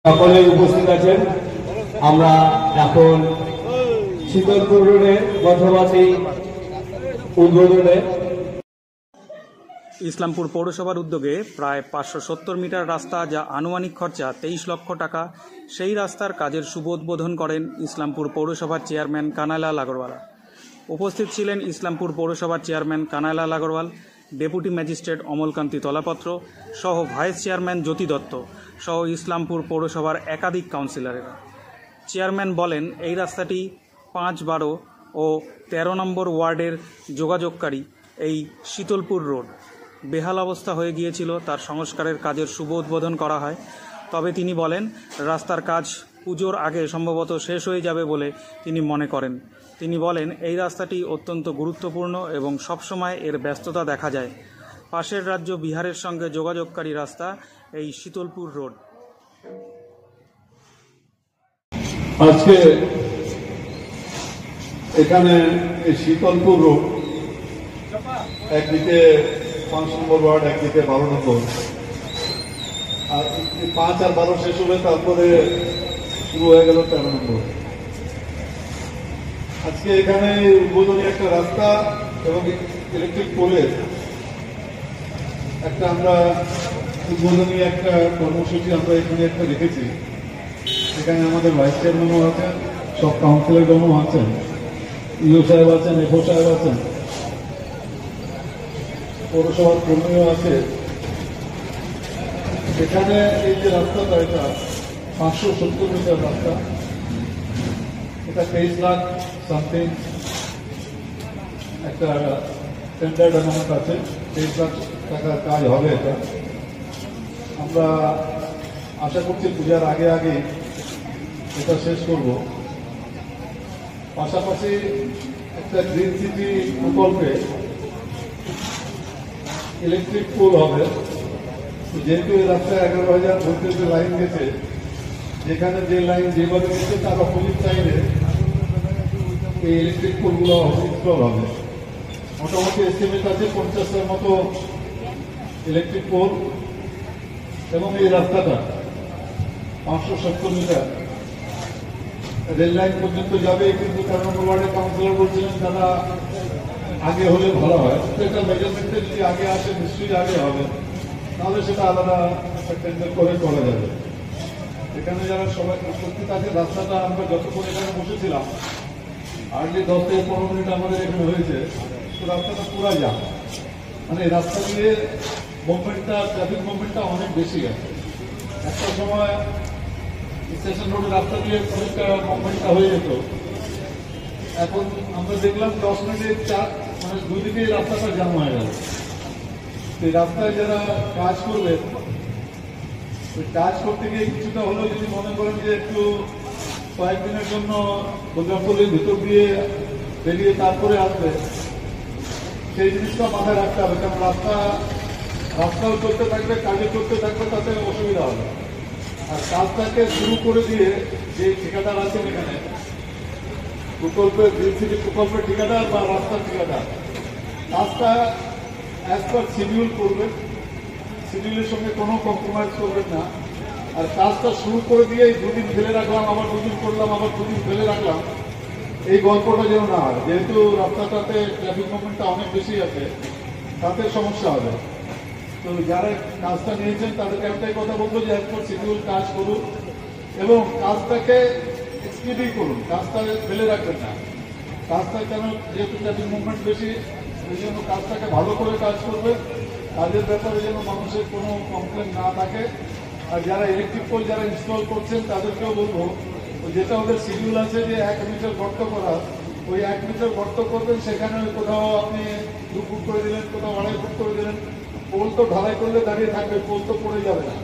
সকলে উপস্থিত আছেন। আমরা এখন শীতলপুর রোডের গর্ভবাসী উদ্বোধনে ইসলামপুর পৌরসভার উদ্যোগে প্রায় 570 মিটার রাস্তা, যা আনুমানিক খরচা 23 লক্ষ টাকা, সেই রাস্তার কাজের শুভ উদ্বোধন করেন ইসলামপুর পৌরসভার চেয়ারম্যান কানাইলাল আগরওয়াল। উপস্থিত ছিলেন ইসলামপুর পৌরসভার chairman Kanailal Agarwal, deputy magistrate Amalkanti Talapatra সহ ভাইস চেয়ারম্যান জ্যোতি দত্ত সহ ইসলামপুর পৌরসভার একাধিক কাউন্সিলরেরা। চেয়ারম্যান বলেন, এই রাস্তাটি 5, 12 ও 13 নম্বর ওয়ার্ডের যোগাযোগকারী এই শীতলপুর রোড বেহাল অবস্থা হয়ে গিয়েছিল, তার সংস্কারের কাজের শুভ উদ্বোধন করা হয়। তবে তিনি বলেন, রাস্তার কাজ পুজোর আগে সম্ভবত শেষ হয়ে যাবে বলে তিনি মনে করেন। তিনি বলেন, এই রাস্তাটি অত্যন্ত গুরুত্বপূর্ণ এবং সবসময় এর ব্যস্ততা দেখা যায়। পাশের রাজ্য বিহারের সঙ্গে যোগাযোগকারী রাস্তা এই শীতলপুর রোড। আজকে এখানে এই শীতলপুর রোড, একদিকে 5 নম্বর ওয়ার্ড, একদিকে 12 নম্বর, আর 5 আর 12 শেষ হবে, তারপরে শুরু হয়ে গেল 13 নম্বর। আজকে এখানে উদ্বোধনী একটা রাস্তা এবং ইলেকট্রিক পোলের একটা আমরা উদ্বোধনী একটা কর্মসূচি আমরা এখানে একটা রেখেছি। এখানে আমাদের ভাইস চেয়ারম্যানও আছেন, সব কাউন্সিলরগণও আছেন, ইও সাহেব আছেন, এফও সাহেব আছেন, পৌরসভার কর্মীও আছে। এখানে এই যে রাস্তাটা, এটা 570 মিটার রাস্তা, এটা 23 লাখ সামথিং একটা স্ট্যান্ডার্ড অ্যামাউন্ট আছে। 23 লাখ টাকার কাজ হবে এটা। আমরা আশা করছি পূজার আগে আগে এটা শেষ করব। পাশাপাশি একটা গ্রিন সিটি প্রকল্পে ইলেকট্রিক পোল হবে। যেহেতু এই রাস্তায় 11,000 ভোল্টেজের লাইন গেছে, যেখানে যে লাইন যেভাবে গেছে তার অপোজিট সাইডে এই ইলেকট্রিক পোলগুলো ইনস্টল হবে। মোটামুটি এস্টিমেট আছে 50টার মতো ইলেকট্রিক পোল। এবং এই রাস্তাটা 570 মিটার রেল লাইন পর্যন্ত যাবে। কিন্তু 13 নম্বর ওয়ার্ডের কাউন্সিলর বলছিলেন তারা আগে হলে ভালো হয়। এটা মেজারমেন্টে যদি আগে আসে, নিশ্চয়ই আগে হবে, তাহলে সেটা আলাদা টেন্ডার করে করা যাবে। এখানে যারা সবাই উপস্থিত আছে, রাস্তাটা আমরা যতক্ষণ এখানে বসেছিলাম, হার্ডলি 10 থেকে 15 মিনিট আমাদের এখানে হয়েছে, তো রাস্তাটা পুরা যাম। মানে এই রাস্তা দিয়ে মুভমেন্টটা, ট্রাফিক মুভমেন্টটা অনেক বেশি আছে। একটা সময় স্টেশন রোডের রাস্তা দিয়ে অনেকটা মুভমেন্টটা হয়ে যেত, এখন আমরা দেখলাম 10 মিনিটে মানে দুদিকে রাস্তাটা জ্যাম হয়ে গেল। এই রাস্তায় যারা কাজ করবে, ওই কাজ করতে গিয়ে কিছুটা হলেও যদি মনে করেন যে একটু কয়েকদিনের জন্য প্রজাপল্লির ভিতর দিয়ে বেরিয়ে তারপরে আসবে, সেই জিনিসটা মাথায় রাখতে হবে। কারণ রাস্তাও চলতে থাকবে, কাজও চলতে থাকবে, তাতে অসুবিধা হবে। আর কাজটাকে শুরু করে দিয়ে যে ঠিকাদার আছেন এখানে, প্রকল্পের গ্রিন সিটি প্রকল্পের ঠিকাদার বা রাস্তার ঠিকাদার, কাজটা অ্যাজ পার শিডিউল করবেন, শিডিউলের সঙ্গে কোনো কম্প্রোমাইজ করবেন না। আর কাজটা শুরু করে দিয়ে 2 দিন ফেলে রাখলাম, আবার 2 দিন করলাম, আবার 2 দিন ফেলে রাখলাম, এই গল্পটা যেন না হয়। যেহেতু রাস্তাটাতে ট্রাফিক মুভমেন্টটা অনেক বেশি আছে, তাতে সমস্যা হবে। তো যারা কাজটা নিয়েছেন তাদেরকে একটাই কথা বলবো যে অ্যাজ পার শিডিউল কাজ করুন এবং কাজটাকে স্পিডি করুন, কাজটা ফেলে রাখবেন না। কাজটা কেন, যেহেতু ট্রাফিক মুভমেন্ট বেশি, এই জন্য কাজটাকে ভালো করে কাজ করবে। কাজের ব্যাপারে যেন মানুষের কোনো কমপ্লেন না থাকে। আর যারা ইলেকট্রিক পোল যারা ইনস্টল করছেন তাদেরকেও বলবো, যেটা ওদের শিডিউল আছে যে 1 মিটার গর্ত করা, ওই 1 মিটার গর্ত করবেন, সেখানে কোথাও আপনি 2 ফুট করে দিলেন, কোথাও 2.5 ফুট করে দিলেন। পোল তো ঢালাই করলে দাঁড়িয়ে থাকবে, পোল তো পড়ে যাবে না।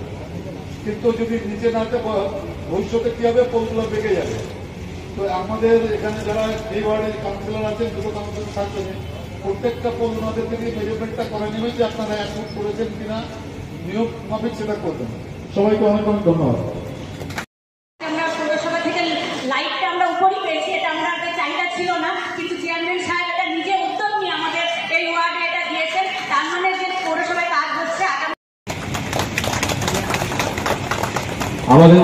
কিন্তু যদি নিচে নাতে ভবিষ্যতে কি হবে, পোলগুলো বেঁকে যাবে। তো আমাদের এখানে যারা এই ওয়ার্ডের কাউন্সিলর আছেন, দুটো কাউন্সিলর থাকবেন, প্রত্যেকটা পোল ওনাদের থেকে মেজারমেন্টটা করে নেবেন যে আপনারা 1 ফুট করেছেন কিনা, নিয়ম মাফিক সেটা করবেন। সবাইকে অনেক অনেক ধন্যবাদ। আমরা পৌরসভা থেকে লাইটটা আমরা উপরই পেয়েছি, এটা আমরা একটা চাহিদা ছিল না, কিন্তু চেয়ারম্যান সাহেব এটা নিজে উদ্যোগ নিয়ে আমাদের এই ওয়ার্ডে এটা দিয়েছেন। তার মানে যে পৌরসভায় কাজ হচ্ছে। আমাদের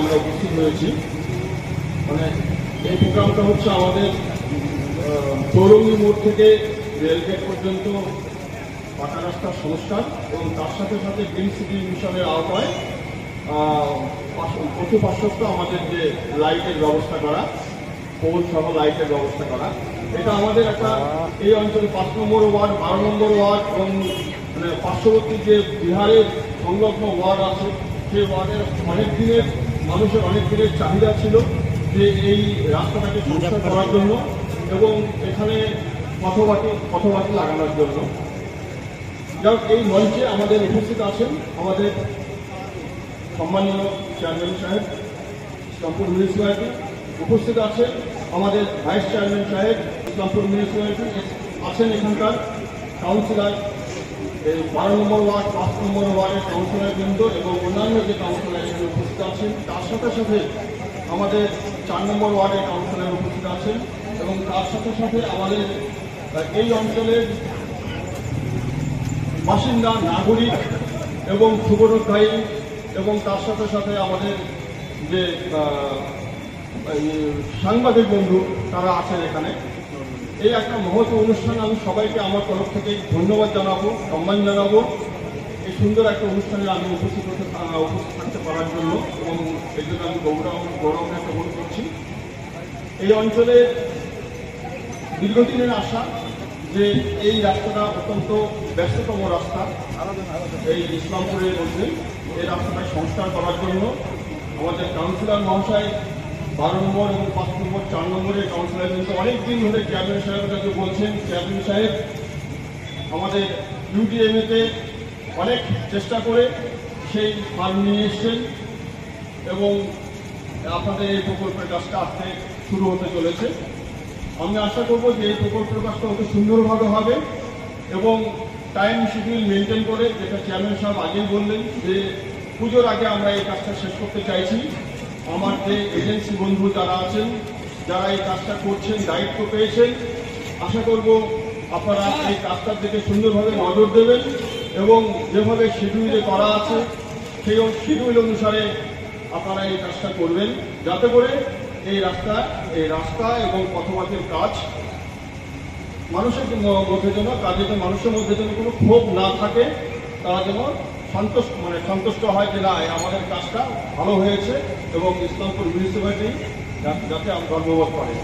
আমরা উপস্থিত হয়েছি। মানে এই প্রোগ্রামটা হচ্ছে আমাদের চৌরঙ্গি মোড় থেকে রেলগেট পর্যন্ত পাকা রাস্তার সংস্কার এবং তার সাথে সাথে গ্রিন সিটি মিশনের আওতায় প্রতি পার্শ্বস্থ আমাদের যে লাইটের ব্যবস্থা করা, পোল সহ লাইটের ব্যবস্থা করা, এটা আমাদের একটা এই অঞ্চলে 5 নম্বর ওয়ার্ড, 12 নম্বর ওয়ার্ড এবং মানে পার্শ্ববর্তী যে বিহারের সংলগ্ন ওয়ার্ড আছে সেই ওয়ার্ডের মানুষের অনেক দিনের চাহিদা ছিল যে এই রাস্তাটাকে সংস্কার করার জন্য এবং এখানে পথবাতি লাগানোর জন্য। যাক, এই মঞ্চে আমাদের উপস্থিত আছেন আমাদের সম্মানীয় চেয়ারম্যান সাহেব ইসলামপুর মিউনিসিপ্যালিটি, উপস্থিত আছেন আমাদের ভাইস চেয়ারম্যান সাহেব ইসলামপুর মিউনিসিপ্যালিটি, আছেন এখানকার কাউন্সিলর, এই 12 নম্বর ওয়ার্ড, 5 নম্বর ওয়ার্ডের কাউন্সিলরবৃন্দ এবং অন্যান্য যে কাউন্সিলর এখানে উপস্থিত আছেন। তার সাথে সাথে আমাদের 4 নম্বর ওয়ার্ডের কাউন্সিলর উপস্থিত আছেন এবং তার সাথে সাথে আমাদের এই অঞ্চলের বাসিন্দা, নাগরিক এবং শুভরোধী এবং তার সাথে সাথে আমাদের যে সাংবাদিক বন্ধু তারা আছেন এখানে। এই একটা মহৎ অনুষ্ঠান, আমি সবাইকে আমার তরফ থেকে ধন্যবাদ জানাবো, সম্মান জানাবো এই সুন্দর একটা অনুষ্ঠানে আমি উপস্থিত থাকতে পারার জন্য এবং এই জন্য আমি গৌরব একটা বোধ করছি। এই অঞ্চলে দীর্ঘদিনের আশা যে এই রাস্তাটা অত্যন্ত ব্যস্ততম রাস্তা এই ইসলামপুরের মধ্যে, এই রাস্তাটা সংস্কার করার জন্য আমাদের কাউন্সিলর মহাশয় 12 নম্বর এবং 5 নম্বর 4 নম্বরের কাউন্সিলর কিন্তু অনেকদিন ধরে চেয়ারম্যান সাহেবের কাছে বলছেন। চেয়ারম্যান সাহেব আমাদের ইউডিএমএতে অনেক চেষ্টা করে সেই ফান্ড নিয়ে এসছেন এবং আপনাদের এই প্রকল্পের কাজটা আজকে শুরু হতে চলেছে। আমি আশা করব যে এই প্রকল্পের কাজটা অতি সুন্দরভাবে হবে এবং টাইম শিডিউল মেনটেন করে, যেটা চেয়ারম্যান সাহেব আগেই বললেন যে পুজোর আগে আমরা এই কাজটা শেষ করতে চাইছি। আমার যে এজেন্সি বন্ধু যারা আছেন, যারা এই কাজটা করছেন, দায়িত্ব পেয়েছেন, আশা করব আপনারা এই কাজটার দিকে সুন্দরভাবে নজর দেবেন এবং যেভাবে শিডিউলে করা আছে সেই শিডিউল অনুসারে আপনারা এই কাজটা করবেন, যাতে করে এই রাস্তা এবং পথবাতির কাজ মানুষের মধ্যে যেন মানুষের মধ্যে যেন কোনো ক্ষোভ না থাকে, তারা যেন সন্তুষ্ট হয় যে না আমাদের কাজটা ভালো হয়েছে এবং ইসলামপুর মিউনিসিপ্যালিটি যাতে গর্ববোধ করে।